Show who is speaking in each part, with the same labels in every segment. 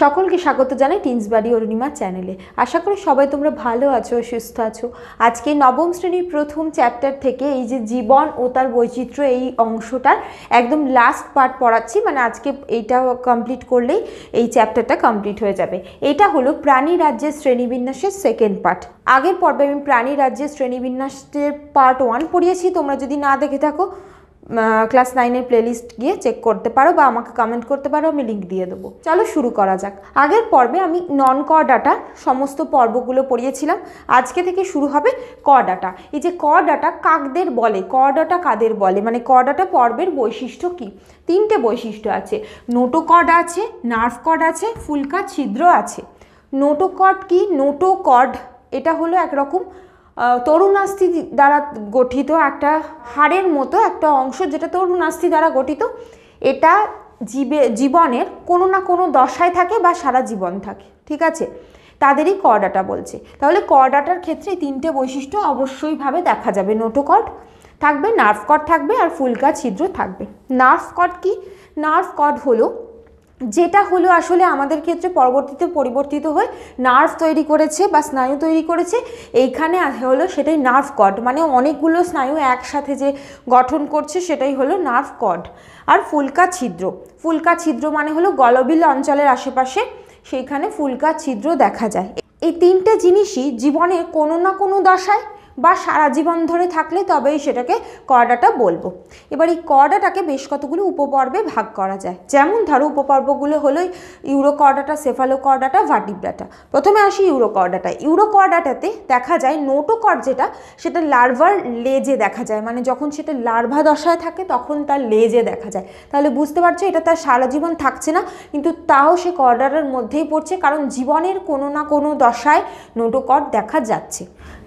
Speaker 1: সকলকে স্বাগত জানাই টিন্সবাড়ি অরুণিমা চ্যানেলে। আশা করি সবাই তোমরা ভালো আছো, সুস্থ আছো। আজকে নবম শ্রেণীর প্রথম চ্যাপ্টার থেকে এই যে জীবন ও তার বৈচিত্র্য এই অংশটার একদম লাস্ট পার্ট পড়াচ্ছি। মানে আজকে এইটা কমপ্লিট করলেই এই চ্যাপ্টারটা কমপ্লিট হয়ে যাবে। এটা হলো প্রাণী রাজ্যের শ্রেণীবিন্যাসের সেকেন্ড পার্ট। আগের পর্বে আমি প্রাণী রাজ্যের শ্রেণীবিন্যাসের পার্ট 1 পড়িয়েছি। তোমরা যদি না দেখে থাকো ক্লাস 9-এর প্লেলিস্ট গিয়ে চেক করতে পারো বা আমাকে কমেন্ট করতে পারো, আমি লিঙ্ক দিয়ে দেবো। চলো শুরু করা যাক। আগের পর্বে আমি নন ক ডাটা সমস্ত পর্বগুলো পড়িয়েছিলাম। আজকে থেকে শুরু হবে ক ডাটা। এই যে ক ডাটা কাকদের বলে, ক ডাটা কাদের বলে, মানে ক ডাটা পর্বের বৈশিষ্ট্য কি? 3টে বৈশিষ্ট্য আছে। নোটোকর্ড আছে, নার্ভ কর্ড আছে, ফুলকা ছিদ্র আছে। নোটোকর্ড কি? নোটোকর্ড এটা হলো একরকম তরুণাস্থি দ্বারা গঠিত একটা হাড়ের মতো একটা অংশ, যেটা তরুণাস্থি দ্বারা গঠিত। এটা জীবনের কোনো না কোনো দশায় থাকে বা সারা জীবন থাকে, ঠিক আছে? তাদেরই ক ডাটা বলছে। তাহলে ক ডাটার ক্ষেত্রে 3টে বৈশিষ্ট্য অবশ্যইভাবে দেখা যাবে। নোটোকর্ড থাকবে, নার্ভ কর্ড থাকবে, আর ফুলকা ছিদ্র থাকবে। নার্ভ কর্ড কি? নার্ভ কর্ড হলো যেটা হলো আসলে আমাদের ক্ষেত্রে পরবর্তীতে পরিবর্তিত হয়ে নার্ভ তৈরি করেছে বা স্নায়ু তৈরি করেছে। এইখানে হলো সেটাই নার্ভ কর্ড, মানে অনেকগুলো স্নায়ু একসাথে যে গঠন করছে সেটাই হলো নার্ভ কর্ড। আর ফুলকা ছিদ্র, ফুলকা ছিদ্র মানে হলো গলবিল অঞ্চলের আশেপাশে সেইখানে ফুলকা ছিদ্র দেখা যায়। এই 3টে জিনিসই জীবনে কোনো না কোনো দশায় বা সারা জীবন ধরে থাকলে তবেই সেটাকে ক ডাটা বলবো। এবার এই ক ডাটাকে বেশ কতগুলো উপপর্বে ভাগ করা যায়। যেমন ধরো উপপর্বগুলো হলো ইউরোকর্ডাটা, সেফালোকর্ডাটা, ভার্টিব্রাটা। প্রথমে আসি ইউরোকর্ডাটায়। ইউরোকর্ডাটাতে দেখা যায় নোটোকর্ড যেটা, সেটা লার্ভার লেজে দেখা যায়, মানে যখন সেটা লার্ভা দশায় থাকে তখন তার লেজে দেখা যায়। তাহলে বুঝতে পারছো এটা তার সারা জীবন থাকছে না, কিন্তু তাও সে কর্ডাটার মধ্যেই পড়ছে, কারণ জীবনের কোনো না কোনো দশায় নোটোকর্ড দেখা যাচ্ছে।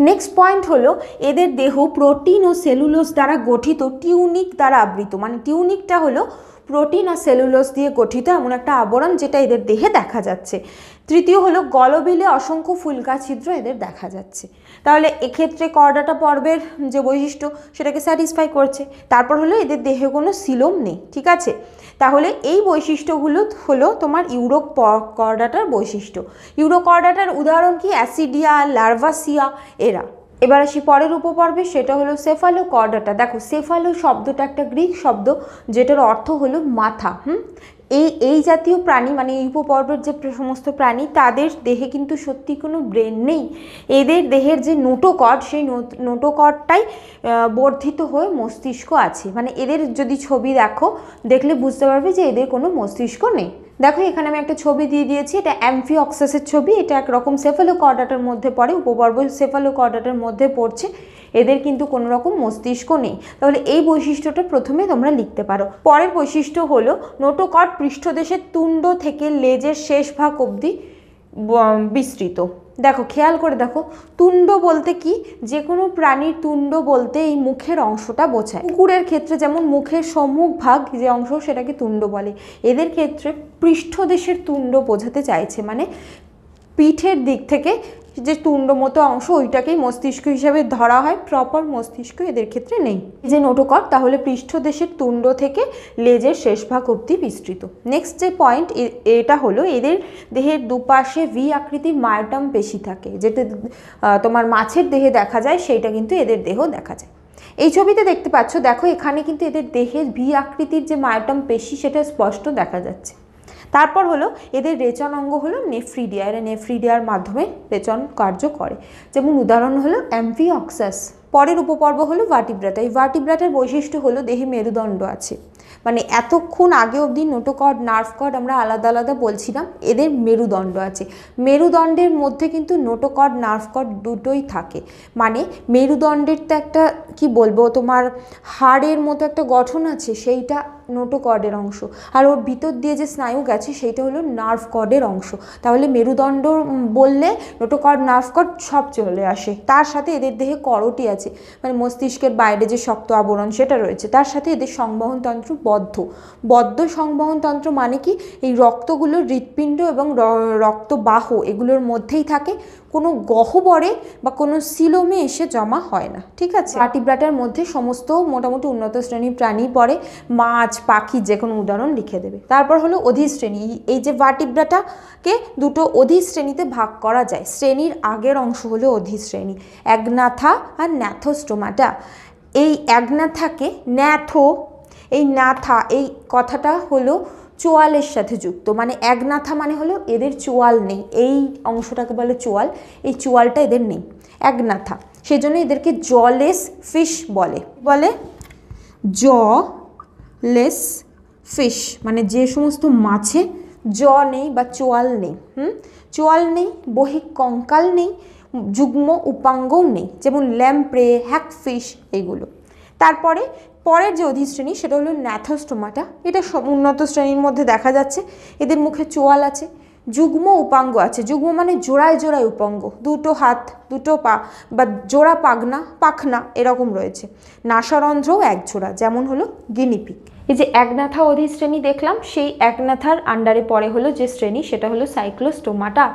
Speaker 1: নেক্সট পয়েন্ট হলো এদের দেহ প্রোটিন ও সেলুলোজ দ্বারা গঠিত, টিউনিক দ্বারা আবৃত। মানে টিউনিকটা হলো প্রোটিন আর সেলুলোজ দিয়ে গঠিত এমন একটা আবরণ যেটা এদের দেহে দেখা যাচ্ছে। তৃতীয় হলো গলবিলে অসংখ্য ফুলকা ছিদ্র এদের দেখা যাচ্ছে। তাহলে এক্ষেত্রে ক ডাটা পর্বের যে বৈশিষ্ট্য সেটাকে স্যাটিসফাই করছে। তারপর হলো এদের দেহে কোনো সিলোম নেই, ঠিক আছে? তাহলে এই বৈশিষ্ট্যগুলো হলো তোমার ইউরোকর্ডাটার বৈশিষ্ট্য। ইউরোকর্ডাটার উদাহরণ কি? অ্যাসিডিয়া, লার্ভাসিয়া এরা। এবার আসি পরের উপপর্বে, সেটা হলো সেফালোকর্ডাটা। দেখো সেফালো শব্দটা একটা গ্রিক শব্দ যেটার অর্থ হলো মাথা। এই জাতীয় প্রাণী, মানে এই উপপর্বের যে সমস্ত প্রাণী তাদের দেহে কিন্তু সত্যি কোনো ব্রেন নেই। এদের দেহের যে নোটোকর্ড, সেই নোটোকর্ডটাই বর্ধিত হয়ে মস্তিষ্ক আছে। মানে এদের যদি ছবি দেখলে বুঝতে পারবে যে এদের কোনো মস্তিষ্ক নেই। দেখো এখানে আমি একটা ছবি দিয়ে দিয়েছি, এটা অ্যামফিঅক্সাসের ছবি। এটা একরকম সেফালোকর্ডাটার মধ্যে পড়ে, উপপর্ব সেফালোকর্ডাটার মধ্যে পড়ছে। এদের কিন্তু কোনো রকম মস্তিষ্ক নেই। তাহলে এই বৈশিষ্ট্যটা প্রথমে তোমরা লিখতে পারো। পরের বৈশিষ্ট্য হলো নোটোকর্ড পৃষ্ঠদেশের তুণ্ড থেকে লেজের শেষ ভাগ অবধি বিস্তৃত। দেখো খেয়াল করে দেখো, তুণ্ড বলতে কি? যে কোনো প্রাণীর তুণ্ড বলতে এই মুখের অংশটা বোঝায়। কুকুরের ক্ষেত্রে যেমন মুখের সম্মুখ ভাগ যে অংশ সেটাকে তুণ্ড বলে, এদের ক্ষেত্রে পৃষ্ঠদেশের তুণ্ড বোঝাতে চাইছে, মানে পিঠের দিক থেকে যে তুণ্ড মতো অংশ ওইটাকেই মস্তিষ্ক হিসাবে ধরা হয়। প্রপার মস্তিষ্ক এদের ক্ষেত্রে নেই। যে নোটোকর্ড তাহলে পৃষ্ঠদেশের তুণ্ড থেকে লেজের শেষ ভাগ অবধি বিস্তৃত। নেক্সট যে পয়েন্ট এটা হলো এদের দেহের দুপাশে ভি আকৃতির মায়োটাম পেশি থাকে, যেটা তোমার মাছের দেহে দেখা যায়, সেইটা কিন্তু এদের দেহ দেখা যায়। এই ছবিতে দেখতে পাচ্ছ, দেখো এখানে কিন্তু এদের দেহের ভি আকৃতির যে মায়োটাম পেশি সেটা স্পষ্ট দেখা যাচ্ছে। তারপর হলো এদের রেচন অঙ্গ হলো নেফ্রিডিয়া। এরা নেফ্রিডিয়ার মাধ্যমে রেচন কার্য করে। যেমন উদাহরণ হলো অ্যামফিঅক্সাস। পরের উপপর্ব হলো ভার্টিব্রাটা। এই ভার্টিব্রাটার বৈশিষ্ট্য হলো দেহে মেরুদণ্ড আছে। মানে এতক্ষণ আগে অবধি নোটোকর্ড, নার্ভ কর্ড আমরা আলাদা আলাদা বলছিলাম, এদের মেরুদণ্ড আছে। মেরুদণ্ডের মধ্যে কিন্তু নোটোকর্ড, নার্ভ কর্ড দুটোই থাকে। মানে মেরুদণ্ডের তো একটা কি বলবো তোমার হাড়ের মতো একটা গঠন আছে, সেইটা নোটোকর্ডের অংশ, আর ওর ভিতর দিয়ে যে স্নায়ু গেছে সেইটা হলো নার্ভ কর্ডের অংশ। তাহলে মেরুদণ্ড বললে নোটোকর্ড, নার্ভ কর্ড সব চলে আসে। তার সাথে এদের দেহে করটি আছে, মানে মস্তিষ্কের বাইরে যে শক্ত আবরণ সেটা রয়েছে। তার সাথে এদের সংবহনতন্ত্র বদ্ধ সংবহনতন্ত্র মানে কি? এই রক্তগুলো হৃৎপিণ্ড এবং রক্তবাহ এগুলোর মধ্যেই থাকে। কোনো গহ্বরে বা কোনো সিলোমে এসে জমা হয় না। ঠিক আছে, ভার্টিব্রাটার মধ্যে সমস্ত মোটামুটি উন্নত শ্রেণীর প্রাণী পড়ে, মাছ, পাখি, যে কোনো উদাহরণ লিখে দেবে। তারপর হলো অধিশ্রেণী। এই যে ভার্টিব্রাটাকে দুটো অধিশ্রেণীতে ভাগ করা যায়। শ্রেণীর আগের অংশ হলো অধিশ্রেণী, অ্যাগনাথা আর ন্যাথোস্টোমাটা। এই অ্যাগনাথাকে ন্যাথো, এই নাথা এই কথাটা হলো চোয়ালের সাথে যুক্ত, মানে অ্যাগনাথা মানে হলো এদের চোয়াল নেই, এই অংশটাকে বলে চোয়াল, এই চোয়ালটা এদের নেই, অ্যাগনাথা। সেই জন্য এদেরকে জলেস ফিশ বলে, জলেস ফিশ, মানে যে সমস্ত মাছে জ নেই বা চোয়াল নেই, চোয়াল নেই, বহিক কঙ্কাল নেই, যুগ্ম উপাঙ্গও নেই, যেমন ল্যাম্প্রে, হ্যাকফিশ এইগুলো। তারপরে পরের যে অধিশ্রেণী সেটা হলো ন্যাথোস্টোমাটা। এটা উন্নত শ্রেণীর মধ্যে দেখা যাচ্ছে। এদের মুখে চোয়াল আছে, যুগ্ম উপাঙ্গ আছে। যুগ্ম মানে জোড়ায় জোড়ায় উপাঙ্গ, দুটো হাত, দুটো পা বা জোড়া পাখনা এরকম রয়েছে। নাসারন্ধ্রও এক জোড়া, যেমন হলো গিনিপিগ। এই যে একনাথা অধিশ্রেণী দেখলাম, সেই একনাথার আন্ডারে পরে হলো যে শ্রেণী সেটা হলো সাইক্লোস্টোমাটা।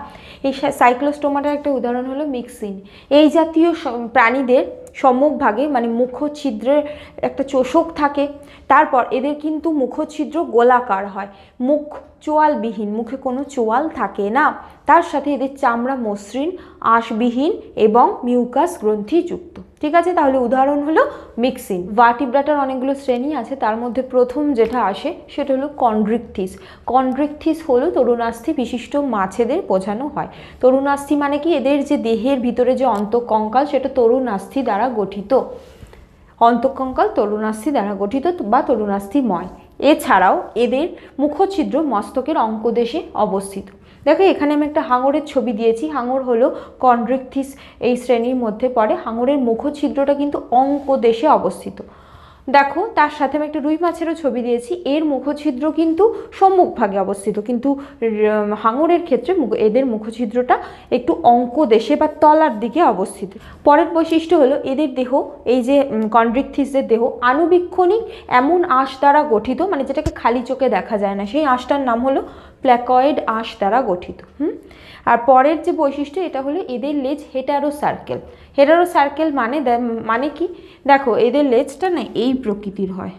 Speaker 1: এই সাইক্লোস্টোমাটার একটা উদাহরণ হলো মিক্সিন। এই জাতীয় প্রাণীদের সম্মুখভাগে মানে মুখছিদ্রের একটা চোষক থাকে। তারপর এদের কিন্তু মুখছিদ্র গোলাকার হয়, মুখ চোয়ালবিহীন, মুখে কোনো চোয়াল থাকে না। তার সাথে এদের চামড়া মসৃণ, আঁশবিহীন এবং মিউকাস গ্রন্থিযুক্ত। ঠিক আছে, তাহলে উদাহরণ হলো মিক্সিন। ভার্টিব্রাটার অনেকগুলো শ্রেণী আছে, তার মধ্যে প্রথম যেটা আসে সেটা হলো কন্ড্রিকথিস। কন্ড্রিকথিস হলো তরুণাস্থি বিশিষ্ট মাছেদের বোঝানো হয়। তরুণাস্থি মানে কি, এদের যে দেহের ভিতরে যে অন্তঃকঙ্কাল সেটা তরুণাস্থি দ্বারা গঠিত, অন্তঃকঙ্কাল তরুণাস্থি দ্বারা গঠিত বা তরুণাস্থিময়। এছাড়াও এদের মুখছিদ্র মস্তকের অঙ্কদেশে অবস্থিত। দেখো এখানে আমি একটা হাঙরের ছবি দিয়েছি। হাঙর হলো কন্ড্রিকথিস এই শ্রেণীর মধ্যে পড়ে। হাঙরের মুখছিদ্রটা কিন্তু অঙ্কদেশে অবস্থিত। দেখো তার সাথে আমি একটা রুই মাছেরও ছবি দিয়েছি, এর মুখছিদ্র কিন্তু সম্মুখভাগে অবস্থিত, কিন্তু হাঙরের ক্ষেত্রে এদের মুখছিদ্রটা একটু অঙ্কদেশে বা তলার দিকে অবস্থিত। পরের বৈশিষ্ট্য হলো এদের দেহ, এই যে কন্ড্রিকথিসদের দেহ আনুবীক্ষণিক এমন আঁশ দ্বারা গঠিত, মানে যেটাকে খালি চোখে দেখা যায় না, সেই আঁশটার নাম হলো প্ল্যাকয়েড আঁশ দ্বারা গঠিত। আর পরের যে বৈশিষ্ট্য এটা হলো এদের লেজ হেটারো সার্কেল। হেটারো সার্কেল মানে কি, দেখো এদের লেজটা না এই প্রকৃতির হয়,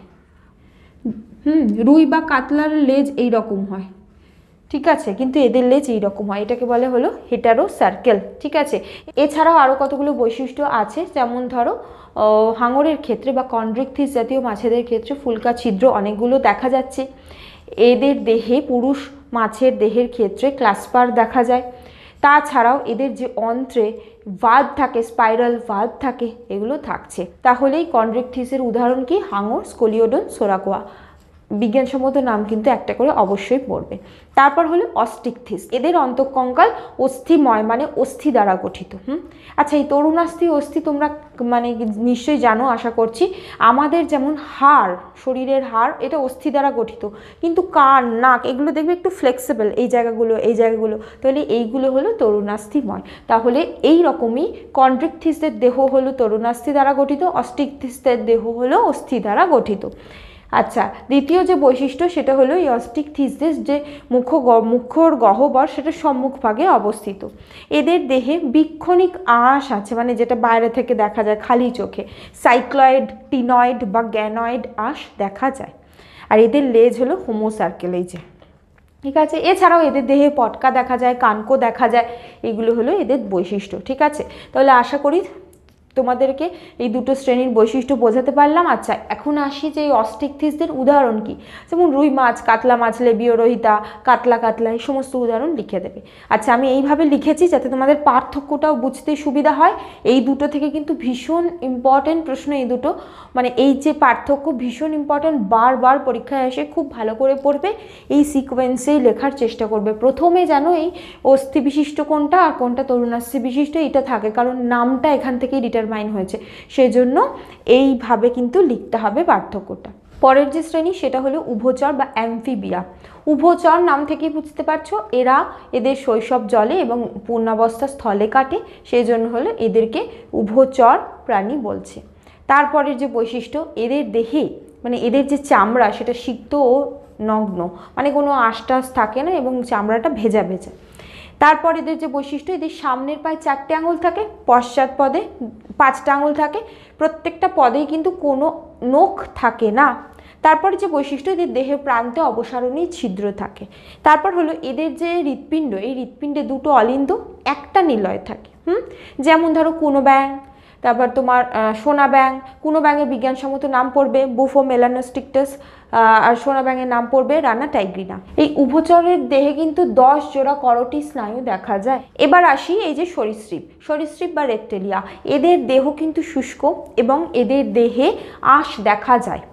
Speaker 1: রুই বা কাতলার লেজ এই রকম হয়, ঠিক আছে, কিন্তু এদের লেজ এইরকম হয়, এটাকে বলে হলো হেটারো সার্কেল। ঠিক আছে, এছাড়াও আরও কতগুলো বৈশিষ্ট্য আছে, যেমন ধরো হাঙরের ক্ষেত্রে বা কন্ড্রিকথিস জাতীয় মাছেদের ক্ষেত্রে ফুলকা ছিদ্র অনেকগুলো দেখা যাচ্ছে। এদের দেহে, পুরুষ মাছের দেহের ক্ষেত্রে ক্লাস্পার দেখা যায়। তাছাড়াও এদের যে অন্ত্রে ভাল্ভ থাকে, স্পাইরাল ভাল্ভ থাকে, এগুলো থাকছে। তাহলেই কন্ড্রিকথিসের উদাহরণ কি, হাঙর, স্কলিওডন, সোরাকোয়া। বিজ্ঞানসম্মত নাম কিন্তু একটা করে অবশ্যই পড়বে। তারপর হলো অস্টিকথিস। এদের অন্তঃকঙ্কাল অস্থিময়, মানে অস্থি দ্বারা গঠিত। আচ্ছা, এই তরুণাস্থি অস্থি তোমরা মানে নিশ্চয়ই জানো, আশা করছি। আমাদের যেমন হাড়, শরীরের হাড়, এটা অস্থি দ্বারা গঠিত, কিন্তু কান, নাক এগুলো দেখবে একটু ফ্লেক্সিবল, এই জায়গাগুলো, তাহলে এইগুলো হলো তরুণাস্থিময়। তাহলে এই রকমই কন্ড্রিকথিসদের দেহ হলো তরুণাস্থি দ্বারা গঠিত, অস্টিকথিসদের দেহ হলো অস্থি দ্বারা গঠিত। আচ্ছা, দ্বিতীয় যে বৈশিষ্ট্য সেটা হলো এই অস্টিকথিসদের যে মুখর গহ্বর সেটা সম্মুখভাগে অবস্থিত। এদের দেহে বীক্ষণিক আঁশ আছে, মানে যেটা বাইরে থেকে দেখা যায় খালি চোখে, সাইক্লয়েড, টিনয়েড বা গ্যানয়েড আঁশ দেখা যায়। আর এদের লেজ হলো হোমোসার্কেল, এই যে, ঠিক আছে। এছাড়াও এদের দেহে পটকা দেখা যায়, কানকো দেখা যায়, এগুলো হলো এদের বৈশিষ্ট্য। ঠিক আছে, তাহলে আশা করি তোমাদেরকে এই দুটো শ্রেণীর বৈশিষ্ট্য বোঝাতে পারলাম। আচ্ছা, এখন আসি যে এই অস্টিকথিসদের উদাহরণ কি, যেমন রুই মাছ, কাতলা মাছ, লেবিও রোহিতা, কাতলা এই সমস্ত উদাহরণ লিখে দেবে। আচ্ছা, আমি এইভাবে লিখেছি যাতে তোমাদের পার্থক্যটাও বুঝতে সুবিধা হয়। এই দুটো থেকে কিন্তু ভীষণ ইম্পর্টেন্ট প্রশ্ন, এই দুটো মানে এই যে পার্থক্য ভীষণ ইম্পর্টেন্ট, বারবার পরীক্ষায় এসে খুব ভালো করে পড়বে, এই সিকোয়েন্সেই লেখার চেষ্টা করবে। প্রথমে যেন এই অস্থি বিশিষ্ট কোনটা আর কোনটা তরুণাস্থি বিশিষ্ট এটা থাকে, কারণ নামটা এখান থেকেই ডিটারমাইন হয়েছে, সেজন্য এইভাবে কিন্তু লিখতে হবে পার্থক্যটা। পরের যে শ্রেণী সেটা হলো উভচর বা অ্যামফিবিয়া। উভচর নাম থেকেই বুঝতে পারছো এদের শৈশব জলে এবং পূর্ণাবস্থা স্থলে কাটে, সেই জন্য হলো এদেরকে উভচর প্রাণী বলছে। তারপরের যে বৈশিষ্ট্য, এদের দেহে মানে এদের যে চামড়া সেটা সিক্ত ও নগ্ন, মানে কোনো আঁশটাশ থাকে না এবং চামড়াটা ভেজা ভেজা। তারপর এদের যে বৈশিষ্ট্য, এদের সামনের পায়ে 4টে আঙুল থাকে, পশ্চাৎ পদে 5টা আঙুল থাকে, প্রত্যেকটা পদেই কিন্তু কোনো নখ থাকে না। তারপরে যে বৈশিষ্ট্য, এদের দেহের প্রান্তে অবসারণী ছিদ্র থাকে। তারপর হলো এদের যে হৃৎপিণ্ড, এই হৃৎপিণ্ডে 2টো অলিন্দ, একটা নিলয় থাকে। যেমন ধরো কুনো ব্যাং, তারপর তোমার সোনা ব্যাং। কুনো ব্যাঙের বিজ্ঞানসম্মত নাম পড়বে বুফো মেলানোস্টিকটাস, আর সোনা ব্যাঙের নাম পড়বে রানা টাইগ্রিনা। এই উভচরের দেহে কিন্তু 10 জোড়া করটি স্নায়ু দেখা যায়। এবার আসি এই যে সরীসৃপ বা রেপ্টেলিয়া, এদের দেহ কিন্তু শুষ্ক এবং এদের দেহে আঁশ দেখা যায়।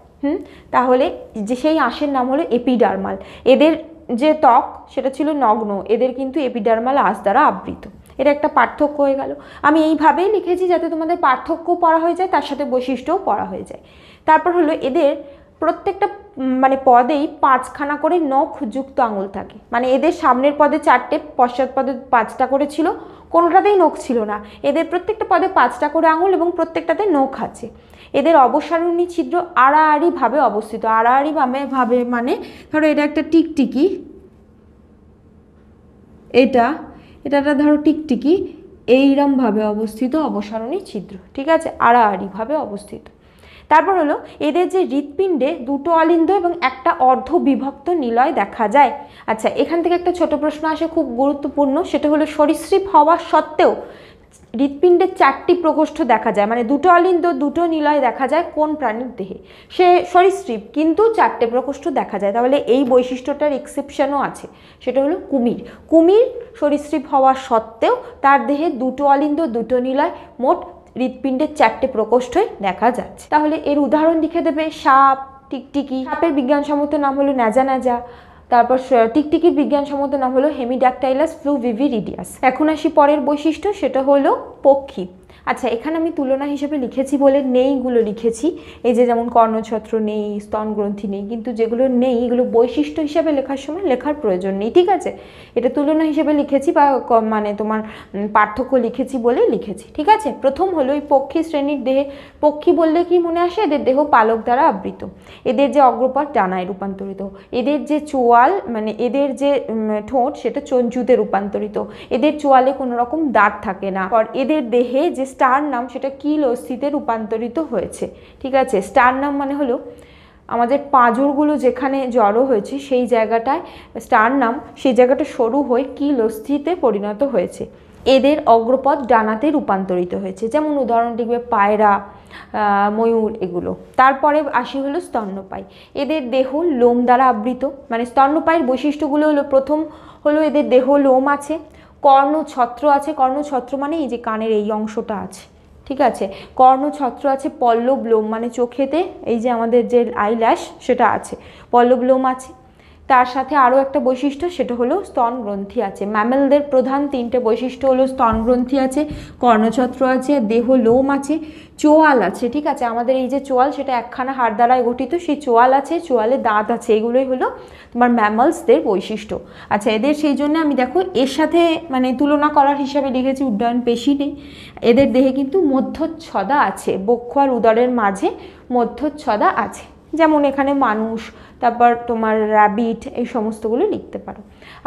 Speaker 1: তাহলে যে সেই আঁশের নাম হলো এপিডার্মাল। এদের যে ত্বক সেটা ছিল নগ্ন, এদের কিন্তু এপিডার্মাল আঁশ দ্বারা আবৃত। এটা একটা পার্থক্য হয়ে গেল। আমি এইভাবেই লিখেছি যাতে তোমাদের পার্থক্যও পড়া হয়ে যায়, তার সাথে বৈশিষ্ট্যও পড়া হয়ে যায়। তারপর হলো এদের প্রত্যেকটা মানে পদেই 5খানা করে নখযুক্ত আঙুল থাকে। মানে এদের সামনের পদে 4টে, পশ্চাৎ পদে 5টা করে ছিল, কোনোটাতেই নখ ছিল না। এদের প্রত্যেকটা পদে 5টা করে আঙুল এবং প্রত্যেকটাতে নখ আছে। এদের অবসারণী ছিদ্র আড়াআড়িভাবে অবস্থিত। আড়াআড়িভাবে মানে ধরো এটা একটা টিকটিকি, এটা ধরো টিকটিকি, এইরমভাবে অবস্থিত অবসারণী ছিদ্র, ঠিক আছে, আড়াআড়িভাবে অবস্থিত। তারপর হলো এদের যে হৃৎপিণ্ডে 2টো অলিন্দ এবং একটা অর্ধবিভক্ত নিলয় দেখা যায়। আচ্ছা, এখান থেকে একটা ছোট প্রশ্ন আসে, খুব গুরুত্বপূর্ণ, সেটা হলো সরীসৃপ হওয়া সত্ত্বেও হৃৎপিণ্ডের 4টি প্রকোষ্ঠ দেখা যায়, মানে 2টো অলিন্দ 2টো নিলয় দেখা যায় কোন প্রাণীর দেহে? সে সরীসৃপ, কিন্তু 4টে প্রকোষ্ঠ দেখা যায়। তাহলে এই বৈশিষ্ট্যটার এক্সেপশনও আছে, সেটা হলো কুমির সরীসৃপ হওয়া সত্ত্বেও তার দেহে 2টো অলিন্দ 2টো নিলয়, মোট হৃৎপিণ্ডের 4টে প্রকোষ্ঠই দেখা যাচ্ছে। তাহলে এর উদাহরণ লিখে দেবে সাপ, টিকটিকি। সাপের বিজ্ঞানসম্মত নাম হলো ন্যাজা। তারপর টিকটিকির বিজ্ঞানসম্মত নাম হলো হেমিডাকটাইলাস ফ্লুভিভিরিডিয়াস। এখন আসি পরের বৈশিষ্ট্য, সেটা হলো পক্ষী। আচ্ছা, এখানে আমি তুলনা হিসেবে লিখেছি বলে নেইগুলো লিখেছি, এই যে যেমন কর্ণছত্র নেই, স্তনগ্রন্থি নেই, কিন্তু যেগুলো নেই এগুলো বৈশিষ্ট্য হিসেবে লেখার সময় লেখার প্রয়োজন নেই, ঠিক আছে। এটা তুলনা হিসেবে লিখেছি বা মানে তোমার পার্থক্য লিখেছি বলে লিখেছি, ঠিক আছে। প্রথম হলো এই পক্ষী শ্রেণীর দেহে, পক্ষী বললে কি মনে আসে? এদের দেহ পালক দ্বারা আবৃত, এদের যে অগ্রপথ ডানায় রূপান্তরিত, এদের যে চোয়াল মানে এদের যে ঠোঁট সেটা চঞ্চুতে রূপান্তরিত, এদের চোয়ালে কোনো রকম দাঁত থাকে না। আর এদের দেহে যে স্টারনাম সেটা কিল অস্থিতে রূপান্তরিত হয়েছে, ঠিক আছে। স্টারনাম মানে হলো আমাদের পাঁজরগুলো যেখানে জড়ো হয়েছে সেই জায়গাটায় স্টারনাম, সেই জায়গাটা সরু হয়ে কিল অস্থিতে পরিণত হয়েছে। এদের অগ্রপথ ডানাতে রূপান্তরিত হয়েছে, যেমন উদাহরণ লিখবে পায়রা, ময়ূর, এগুলো। তারপরে আসি হলো স্তন্যপায়ী, এদের দেহ লোম দ্বারা আবৃত। মানে স্তন্যপায়ীর বৈশিষ্ট্যগুলো হলো, প্রথম হলো এদের দেহ লোম আছে, কর্ণছত্র আছে। কর্ণছত্র মানে এই যে কানের এই অংশটা আছে, ঠিক আছে। কর্ণছত্র আছে, পল্লব লোম মানে চোখেতে এই যে আমাদের যে আইল্যাশ সেটা আছে, পল্লব লোম আছে। তার সাথে আরও একটা বৈশিষ্ট্য, সেটা হলো স্তন গ্রন্থি আছে। ম্যামেলদের প্রধান 3টে বৈশিষ্ট্য হলো স্তন গ্রন্থি আছে, কর্ণছত্র আছে, দেহ লোম আছে, চোয়াল আছে, ঠিক আছে। আমাদের এই যে চোয়াল সেটা একখানা হাড় দ্বারায় গঠিত, সেই চোয়াল আছে, চোয়ালে দাঁত আছে, এগুলোই হলো তোমার ম্যামালসদের বৈশিষ্ট্য। আচ্ছা, এদের সেই জন্য আমি দেখো এর সাথে মানে তুলনা করার হিসাবে লিখেছি উড্ডয়ন পেশি নেই, এদের দেহে কিন্তু মধ্যচ্ছদা আছে, বক্ষ আর উদরের মাঝে মধ্যচ্ছদা আছে, যেমন এখানে মানুষ, তারপর তোমার র্যাবিট, এই সমস্তগুলো লিখতে পারো।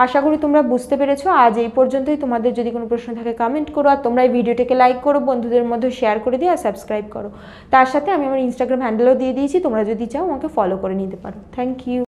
Speaker 1: আশা করি তোমরা বুঝতে পেরেছো। আজ এই পর্যন্তই। তোমাদের যদি কোনো প্রশ্ন থাকে কমেন্ট করো, আর তোমরা এই ভিডিওটাকে লাইক করো, বন্ধুদের মধ্যে শেয়ার করে দিও, আর সাবস্ক্রাইব করো। তার সাথে আমি আমার ইনস্টাগ্রাম হ্যান্ডেলও দিয়ে দিয়েছি, তোমরা যদি চাও আমাকে ফলো করে নিতে পারো। Thank you.